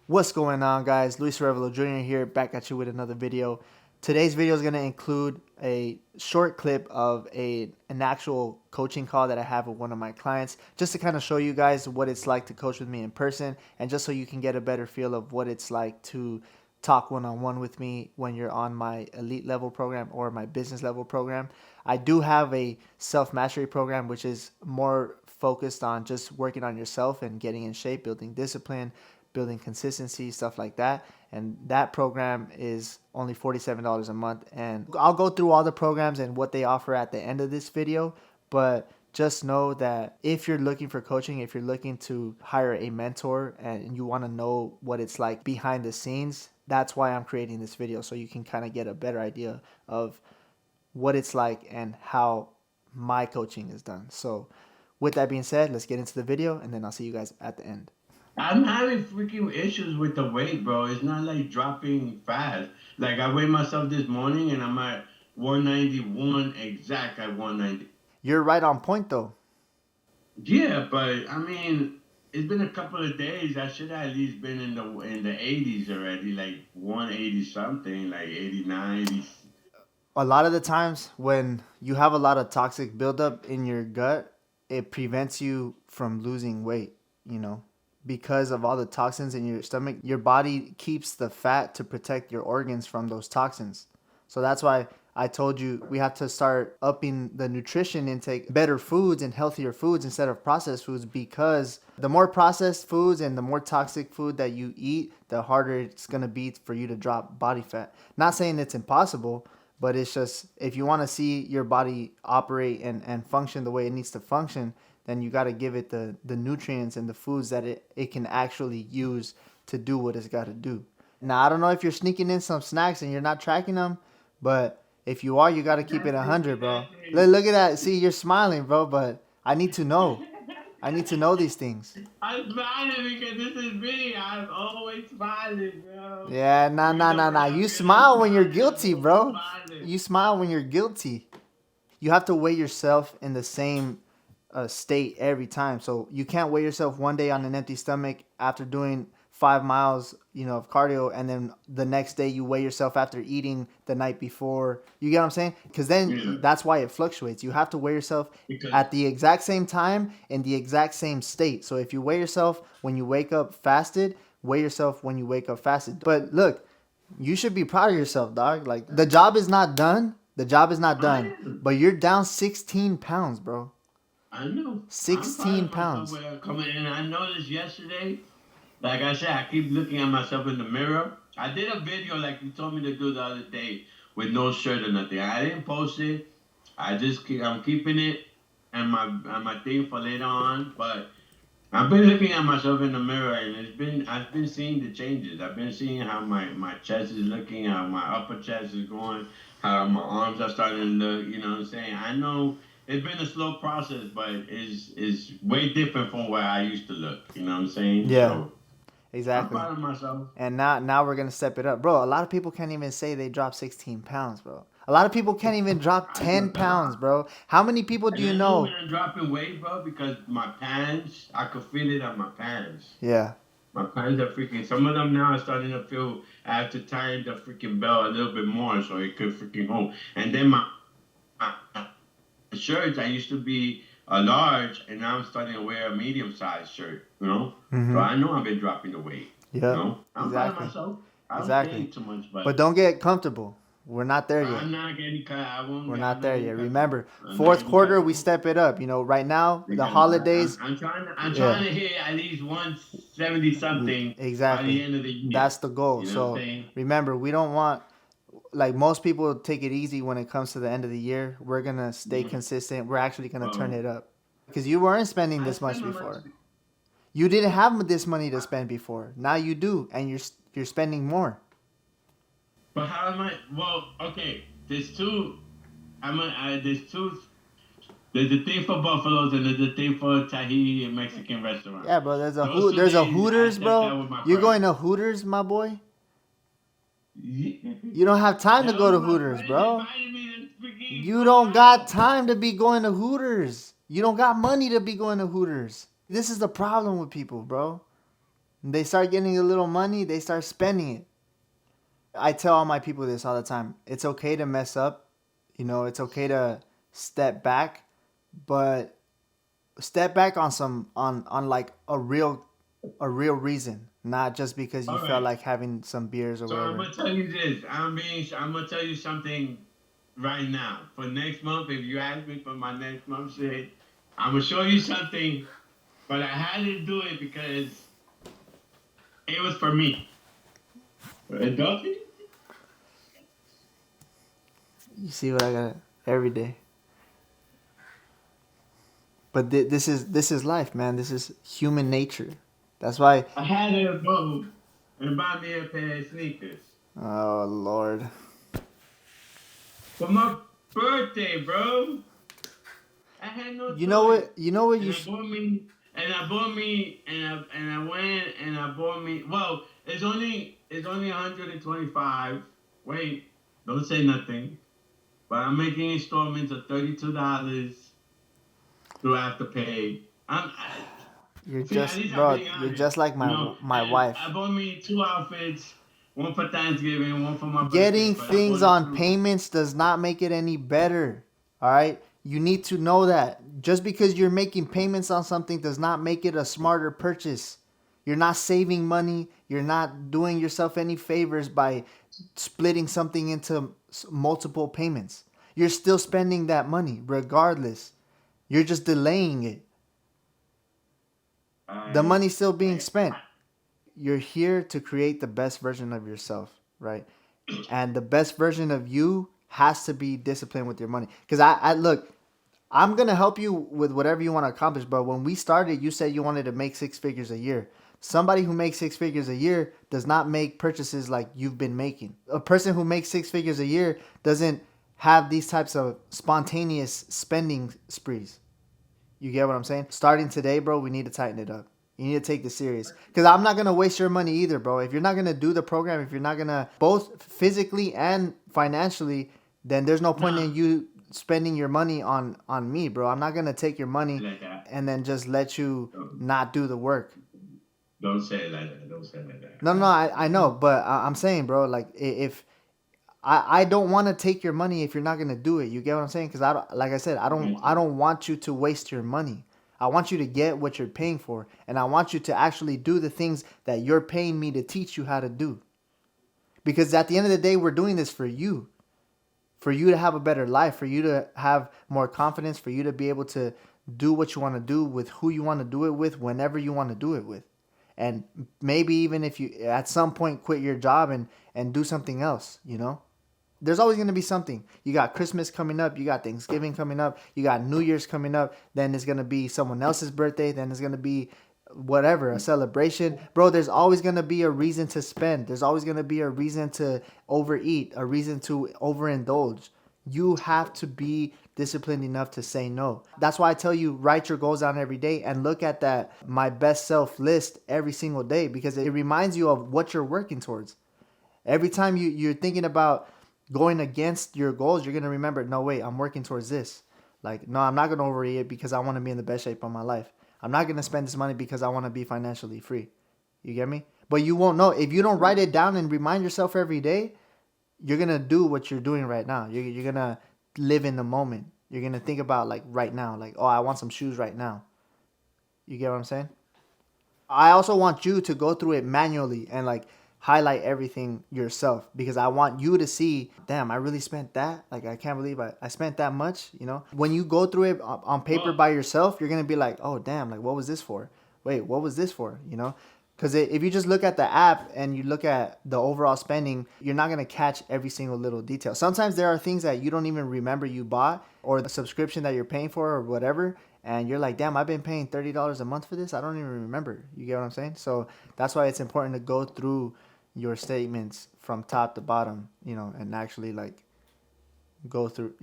What's going on, guys? Luis Revelo Jr. here, back at you with another video. Today's video is going to include a short clip of an actual coaching call that I have with one of my clients, just to kind of show you guys what it's like to coach with me in person, and just so you can get a better feel of what it's like to talk one-on-one with me when you're on my elite level program or my business level program. I do have a self-mastery program, which is more focused on just working on yourself and getting in shape, building discipline, building consistency, stuff like that. And that program is only $47 a month. And I'll go through all the programs and what they offer at the end of this video. But just know that if you're looking for coaching, if you're looking to hire a mentor and you want to know what it's like behind the scenes, that's why I'm creating this video, so you can kind of get a better idea of what it's like and how my coaching is done. So with that being said, let's get into the video, and then I'll see you guys at the end. I'm having freaking issues with the weight, bro. It's not like dropping fast. Like I weighed myself this morning and I'm at 191 exact at 190. You're right on point though. Yeah, but I mean, it's been a couple of days. I should have at least been in the 80s already, like 180 something, like 89, 80. A lot of the times when you have a lot of toxic buildup in your gut, it prevents you from losing weight, you know, because of all the toxins in your stomach. Your body keeps the fat to protect your organs from those toxins. So that's why I told you we have to start upping the nutrition intake, better foods and healthier foods instead of processed foods, because the more processed foods and the more toxic food that you eat, the harder it's going to be for you to drop body fat. Not saying it's impossible, but it's just, if you want to see your body operate and function the way it needs to function, then you got to give it the nutrients and the foods that it can actually use to do what it's got to do. Now, I don't know if you're sneaking in some snacks and you're not tracking them, but if you are, you got to keep it 100, bro. Look at that. See, you're smiling, bro, but I need to know. I need to know these things. I'm smiling because this is me. I'm always smiling, bro. Yeah, nah, Even nah, though nah, we're nah. not You really smile when you're smiling, I'm guilty, always bro. smiling. You smile when you're guilty. You have to weigh yourself in the same state every time. So you can't weigh yourself one day on an empty stomach after doing 5 miles, of cardio, and then the next day you weigh yourself after eating the night before. You get what I'm saying? Because Yeah, then that's why it fluctuates. You have to weigh yourself because at the exact same time in the exact same state. So if you weigh yourself when you wake up fasted, weigh yourself when you wake up fasted. But look, you should be proud of yourself, dog. Like, the job is not done. The job is not I done. am. But you're down 16 pounds, bro. I know. I'm proud 16 of myself pounds. where I'm coming in. I noticed yesterday, like I said, I keep looking at myself in the mirror. I did a video like you told me to do the other day with no shirt or nothing. I didn't post it. I'm keeping it and my thing for later on. But I've been looking at myself in the mirror and I've been seeing the changes. I've been seeing how my chest is looking, how my upper chest is going, how my arms are starting to look, you know what I'm saying? I know it's been a slow process, but it's way different from where I used to look, you know what I'm saying? Yeah, So I'm exactly. proud of myself. And now we're gonna step it up, bro. A lot of people can't even say they dropped 16 pounds, bro. A lot of people can't even drop I 10 dropped a pounds, lot. bro. How many people do And you I know when know? I'm dropping weight, bro, because my pants, I could feel it on my pants. Yeah, My pants are freaking. Some of them now are starting to feel. I have to tighten the freaking belt a little bit more so it could freaking hold. And then my shirts, I used to be a large, and now I'm starting to wear a medium sized shirt. You know, so mm-hmm. I know I've been dropping the weight. You Yep, know, I'm proud of exactly, myself. I don't exactly. think too much, but But don't get comfortable. We're not there yet. I'm not getting cut. I won't. We're I'm not not there getting yet. comfortable. Remember, I'm not fourth getting quarter we comfortable. step it up. Right now the Because holidays. I'm trying. I'm Yeah, trying to hit at least 170 something by the exactly. end of the year. That's the goal. You know what I'm So saying? remember, we don't want, like, most people take it easy when it comes to the end of the year. We're gonna stay Mhm. consistent. We're actually gonna turn Well, it up because you weren't spending I this much spend my money. before. You didn't have this money to spend before. Now you do, and you're spending more. But how am I? Well, okay. There's two. There's two. There's a thing for Buffaloes and there's a thing for Tahiti and Mexican restaurant. Yeah, bro. Those two There's a days I Hooters, stepped bro. out with my You're friend. going to Hooters, my boy. Yeah. You don't have time to That go was to my Hooters, friend bro. invited me to freaking You go don't got out. time to be going to Hooters. You don't got money to be going to Hooters. This is the problem with people, bro. They start getting a little money, they start spending it. I tell all my people this all the time. It's okay to mess up. It's okay to step back, but step back on like a real reason, not just because you All felt right. like having some beers or So I'm whatever. gonna tell you this. I'm gonna tell you something right now. For next month, if you ask me for my next month shit, I'm gonna show you something. But I had to do it because it was for me. Don't you? You see what I got every day. But this is life, man. This is human nature. That's why. I had to go and buy me a pair of sneakers Oh Lord. for my birthday, bro. I had no You know choice, what? You know what and you. I went and I bought me. Well, it's only 125. Wait, don't say nothing. But I'm making installments of $32 to have to pay. You're See, at just, least I'm bro. being You're honest, just like you know. my And wife. I bought me two outfits, one for Thanksgiving, one for my birthday. Getting But I things bought it on through. payments does not make it any better. All right? You need to know that. Just because you're making payments on something does not make it a smarter purchase. You're not saving money. You're not doing yourself any favors by splitting something into multiple payments. You're still spending that money regardless. You're just delaying it. The I, money's still being I, spent. You're here to create the best version of yourself, right? And the best version of you has to be disciplined with your money. Because I look, I'm gonna help you with whatever you want to accomplish. But when we started, you said you wanted to make six figures a year. Somebody who makes six figures a year does not make purchases like you've been making. A person who makes six figures a year doesn't have these types of spontaneous spending sprees. You get what I'm saying? Starting today, bro, we need to tighten it up. You need to take this serious. Because I'm not going to waste your money either, bro. If you're not going to do the program, if you're not going to, both physically and financially, then there's no point nah, in you spending your money on me, bro. I'm not going to take your money like that. and then just let you not do the work. Don't say it like that. Don't say it like that. No, no, I know. But I'm saying, bro, like, if I don't want to take your money if you're not gonna do it. You get what I'm saying? Because I don't, like I said, I don't want you to waste your money. I want you to get what you're paying for, and I want you to actually do the things that you're paying me to teach you how to do. Because at the end of the day, we're doing this for you to have a better life, for you to have more confidence, for you to be able to do what you want to do with who you want to do it with, whenever you want to do it with. And maybe even if you at some point quit your job and do something else, there's always going to be something. You got Christmas coming up, you got Thanksgiving coming up, you got New Year's coming up, then it's going to be someone else's birthday, then it's going to be whatever, a celebration. Bro, there's always going to be a reason to spend. There's always going to be a reason to overeat, a reason to overindulge. You have to be disciplined enough to say no. That's why I tell you, write your goals down every day and look at that my best self list every single day, because it reminds you of what you're working towards. Every time you're thinking about going against your goals, you're going to remember, no, wait, I'm working towards this. Like, no, I'm not going to overeat it because I want to be in the best shape of my life. I'm not going to spend this money because I want to be financially free. You get me? But you won't know. If you don't write it down and remind yourself every day, you're going to do what you're doing right now. You're going to live in the moment. You're going to think about, like, right now. Like, oh, I want some shoes right now. You get what I'm saying? I also want you to go through it manually and like highlight everything yourself, because I want you to see, damn, I really spent that. Like, I can't believe I spent that much, When you go through it on paper Well, by yourself, you're going to be like, oh, damn, like, what was this for? Wait, what was this for? Because if you just look at the app and you look at the overall spending, you're not going to catch every single little detail. Sometimes there are things that you don't even remember you bought, or the subscription that you're paying for or whatever. And you're like, damn, I've been paying $30 a month for this. I don't even remember. You get what I'm saying? So that's why it's important to go through your statements from top to bottom, and actually like go through,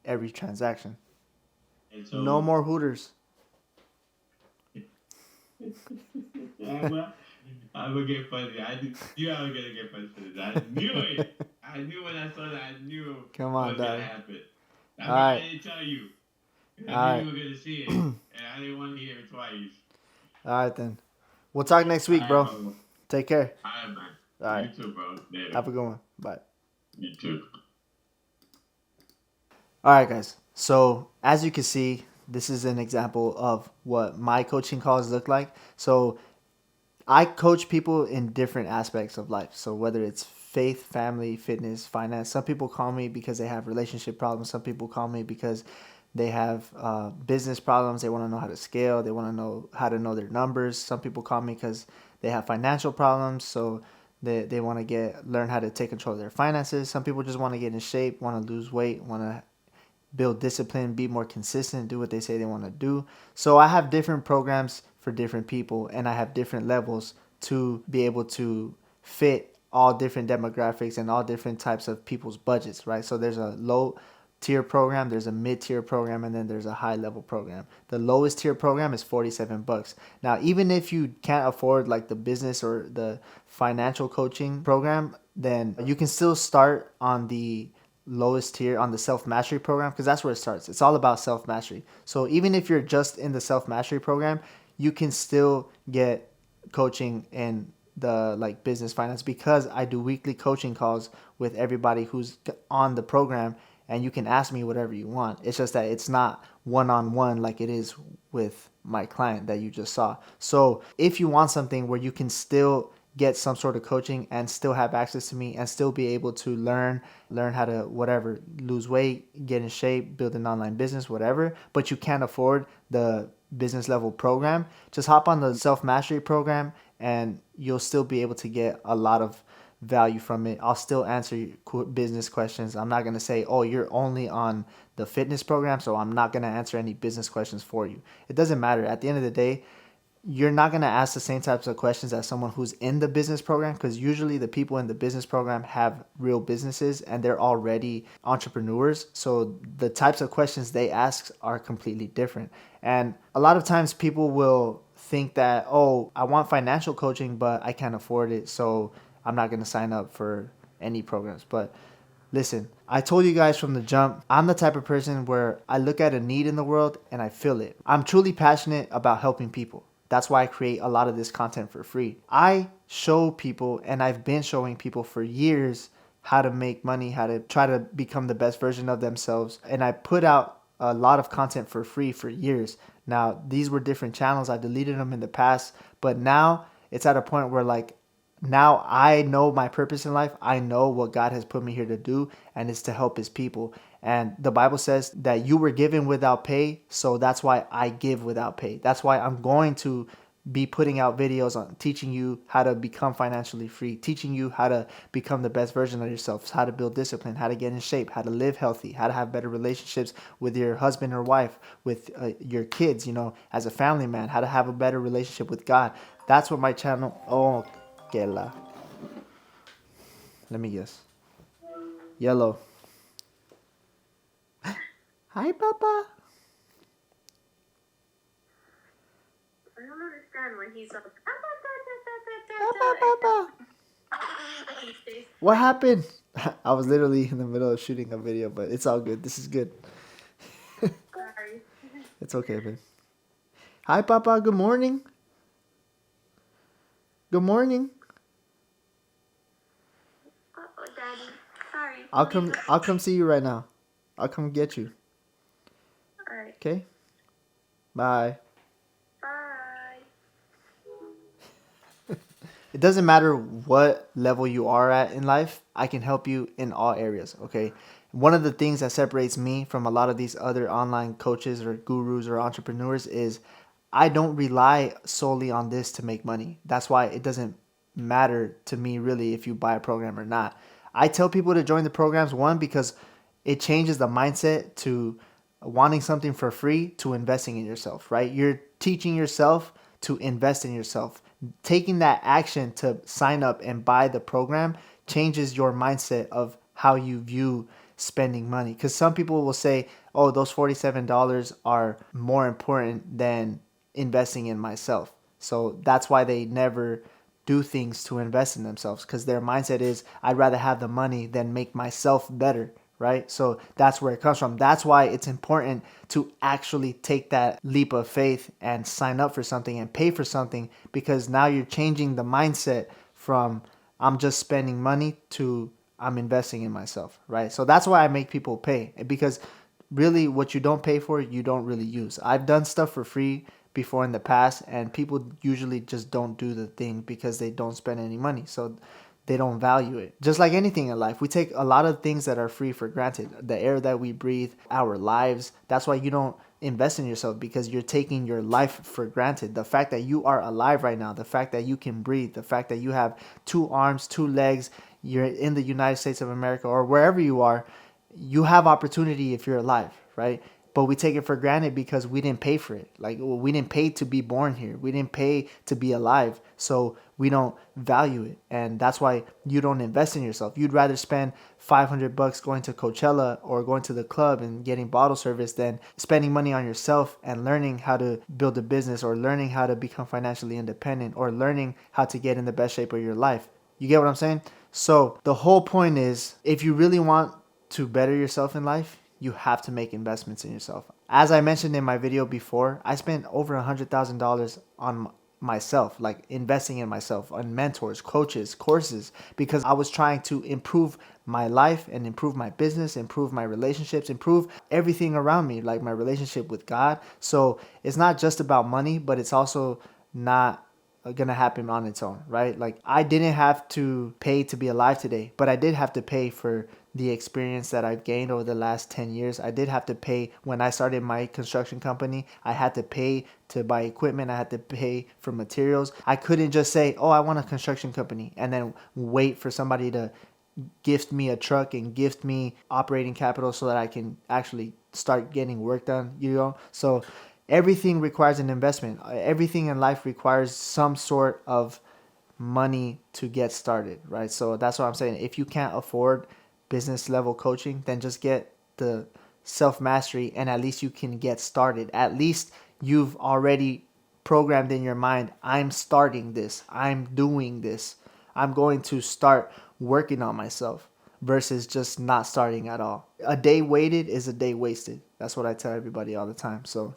every transaction. and No so more Hooters. I'm gonna get funny. I knew I was gonna get funny for this. I knew it. I knew when I saw that. I knew Come what on, was gonna dog. happen. All That's why I right. didn't tell you. I All knew right. you were gonna see it, and I didn't want to hear it twice. All right then. We'll talk next All week, right, bro. bro. Take care. All right, man. All right. You too, bro. Later. Have a good one. Bye. You too. All right, guys. So as you can see, this is an example of what my coaching calls look like. So I coach people in different aspects of life. So whether it's faith, family, fitness, finance. Some people call me because they have relationship problems. Some people call me because they have business problems. They want to know how to scale. They want to know how to know their numbers. Some people call me because they have financial problems. So they want to learn how to take control of their finances. Some people just want to get in shape, want to lose weight, want to build discipline, be more consistent, do what they say they want to do. So I have different programs for different people, and I have different levels to be able to fit all different demographics and all different types of people's budgets, right? So there's a low tier program, there's a mid tier program, and then there's a high level program. The lowest tier program is $47. Now, even if you can't afford like the business or the financial coaching program, then you can still start on the lowest tier on the self mastery program, because that's where it starts. It's all about self mastery. So even if you're just in the self mastery program, you can still get coaching in the like business finance, because I do weekly coaching calls with everybody who's on the program, and you can ask me whatever you want. It's just that it's not one-on-one like it is with my client that you just saw. So if you want something where you can still get some sort of coaching and still have access to me and still be able to learn how to whatever, lose weight, get in shape, build an online business, whatever, but you can't afford the business level program, just hop on the self mastery program and you'll still be able to get a lot of value from it. I'll still answer business questions. I'm not going to say, oh, you're only on the fitness program, so I'm not going to answer any business questions for you. It doesn't matter. At the end of the day, you're not going to ask the same types of questions as someone who's in the business program, because usually the people in the business program have real businesses and they're already entrepreneurs. So the types of questions they ask are completely different. And a lot of times people will think that, oh, I want financial coaching, but I can't afford it, so I'm not going to sign up for any programs. But listen, I told you guys from the jump, I'm the type of person where I look at a need in the world and I feel it. I'm truly passionate about helping people. That's why I create a lot of this content for free. I show people, and I've been showing people for years, how to make money, how to try to become the best version of themselves. And I put out a lot of content for free for years. Now, these were different channels. I deleted them in the past, but now it's at a point where like, now I know my purpose in life. I know what God has put me here to do, and it's to help his people. And the Bible says that you were given without pay, so that's why I give without pay. That's why I'm going to be putting out videos on teaching you how to become financially free, teaching you how to become the best version of yourself, how to build discipline, how to get in shape, how to live healthy, how to have better relationships with your husband or wife, with your kids, as a family man, how to have a better relationship with God. That's what my channel. Oh, que la. Let me guess. Yellow. Hi, Papa. I don't understand when he's like, Papa. What happened? I was literally in the middle of shooting a video, but it's all good. This is good. sorry. It's okay, babe. Hi, Papa. Good morning. Good morning. Oh, Daddy. Sorry. I'll come see you right now. I'll come get you. Alright. Okay? Bye. Bye. It doesn't matter what level you are at in life, I can help you in all areas, okay? One of the things that separates me from a lot of these other online coaches or gurus or entrepreneurs is I don't rely solely on this to make money. That's why it doesn't matter to me really if you buy a program or not. I tell people to join the programs, one, because it changes the mindset to wanting something for free to investing in yourself, right? You're teaching yourself to invest in yourself. Taking that action to sign up and buy the program changes your mindset of how you view spending money. Because some people will say, oh, those $47 are more important than investing in myself. So that's why they never do things to invest in themselves, because their mindset is, I'd rather have the money than make myself better, right? So that's where it comes from. That's why it's important to actually take that leap of faith and sign up for something and pay for something, because now you're changing the mindset from I'm just spending money to I'm investing in myself, right? So that's why I make people pay, because really what you don't pay for, you don't really use. I've done stuff for free before in the past, and people usually just don't do the thing because they don't spend any money. So they don't value it. Just like anything in life, we take a lot of things that are free for granted. The air that we breathe, our lives. That's why you don't invest in yourself, because you're taking your life for granted. The fact that you are alive right now, the fact that you can breathe, the fact that you have 2 arms, 2 legs, you're in the United States of America or wherever you are, you have opportunity if you're alive, right? But we take it for granted because we didn't pay for it. Like, we didn't pay to be born here. We didn't pay to be alive. So we don't value it. And that's why you don't invest in yourself. You'd rather spend $500 going to Coachella or going to the club and getting bottle service than spending money on yourself and learning how to build a business, or learning how to become financially independent, or learning how to get in the best shape of your life. You get what I'm saying? So the whole point is, if you really want to better yourself in life, you have to make investments in yourself. As I mentioned in my video before, I spent over $100,000 on myself, like investing in myself, on mentors, coaches, courses, because I was trying to improve my life and improve my business, improve my relationships, improve everything around me, like my relationship with God. So it's not just about money, but it's also not gonna happen on its own, right? Like, I didn't have to pay to be alive today, but I did have to pay for the experience that I've gained over the last 10 years. I did have to pay when I started my construction company. I had to pay to buy equipment. I had to pay for materials. I couldn't just say, oh, I want a construction company, and then wait for somebody to gift me a truck and gift me operating capital so that I can actually start getting work done, you know? So everything requires an investment. Everything in life requires some sort of money to get started, right? So that's what I'm saying. If you can't afford business level coaching, then just get the self mastery, and at least you can get started. At least you've already programmed in your mind, I'm starting this, I'm doing this, I'm going to start working on myself, versus just not starting at all. A day waited is a day wasted. That's what I tell everybody all the time. So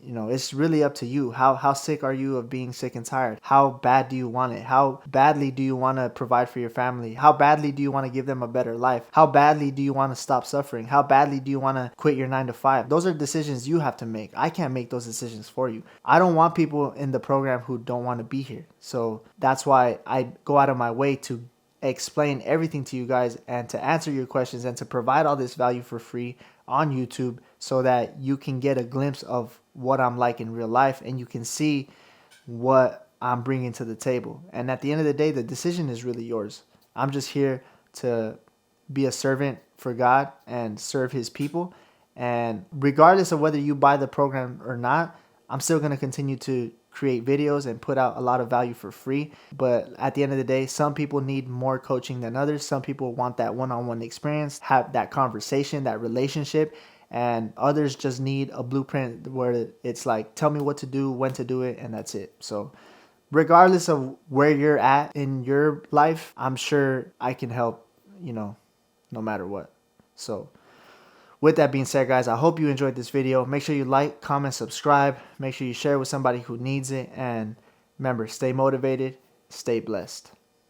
it's really up to you. How sick are you of being sick and tired? How bad do you want it? How badly do you want to provide for your family? How badly do you want to give them a better life? How badly do you want to stop suffering? How badly do you want to quit your 9 to 5? Those are decisions you have to make. I can't make those decisions for you. I don't want people in the program who don't want to be here. So that's why I go out of my way to explain everything to you guys, and to answer your questions, and to provide all this value for free on YouTube, so that you can get a glimpse of what I'm like in real life, and you can see what I'm bringing to the table. And at the end of the day, the decision is really yours. I'm just here to be a servant for God and serve his people. And regardless of whether you buy the program or not, I'm still going to continue to create videos and put out a lot of value for free. But at the end of the day, some people need more coaching than others. Some people want that one-on-one experience, have that conversation, that relationship, and others just need a blueprint where it's like, tell me what to do, when to do it, and that's it. So regardless of where you're at in your life, I'm sure I can help, no matter what. So with that being said, guys, I hope you enjoyed this video. Make sure you like, comment, subscribe. Make sure you share with somebody who needs it. And remember, stay motivated, stay blessed.